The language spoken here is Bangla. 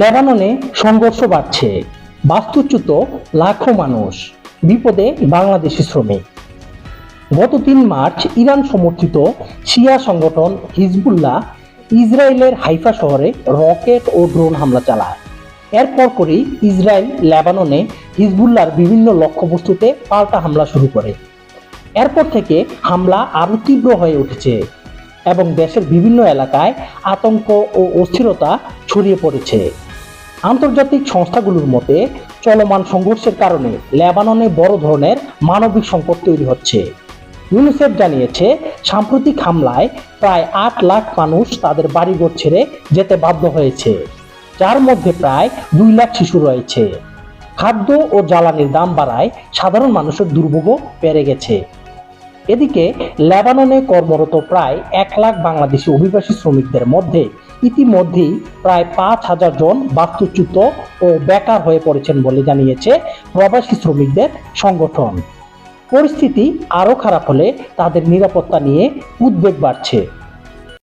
লেবাননে সংঘর্ষ বাড়ছে, বাস্তুচ্যুত লাখো মানুষ, বিপদে বাংলাদেশি শ্রমিক। গত ৩ মার্চ ইরান সমর্থিত শিয়া সংগঠন হিজবুল্লাহ ইসরায়েলের হাইফা শহরে রকেট ও ড্রোন হামলা চালায়। এরপর করেই ইসরায়েল লেবাননে হিজবুল্লাহর বিভিন্ন লক্ষ্যবস্তুতে পাল্টা হামলা শুরু করে। এরপর থেকে হামলা আরও তীব্র হয়ে উঠেছে এবং দেশের বিভিন্ন এলাকায় আতঙ্ক ও অস্থিরতা ছড়িয়ে পড়েছে। আন্তর্জাতিক সংস্থাগুলোর মতে চলমান সংঘর্ষের কারণে লেবাননে বড় ধরনের মানবিক সংকট তৈরি হচ্ছে। ইউনিসেফ জানিয়েছে, সাম্প্রতিক হামলায় প্রায় ৮ লাখ মানুষ তাদের বাড়িঘর ছেড়ে যেতে বাধ্য হয়েছে, যার মধ্যে প্রায় ২ লাখ শিশু রয়েছে। খাদ্য ও জ্বালানির দাম বাড়ায় সাধারণ মানুষের দুর্ভোগ বেড়ে গেছে। এদিকে লেবাননে কর্মরত প্রায় ১ লাখ বাংলাদেশি অভিবাসী শ্রমিকদের মধ্যে ইতিমধ্যেই প্রায় ৫,০০০ জন বাস্তুচ্যুত ও বেকার হয়ে পড়েছেন বলে জানিয়েছে প্রবাসী শ্রমিকদের সংগঠন। পরিস্থিতি আরও খারাপ হলে তাদের নিরাপত্তা নিয়ে উদ্বেগ বাড়ছে।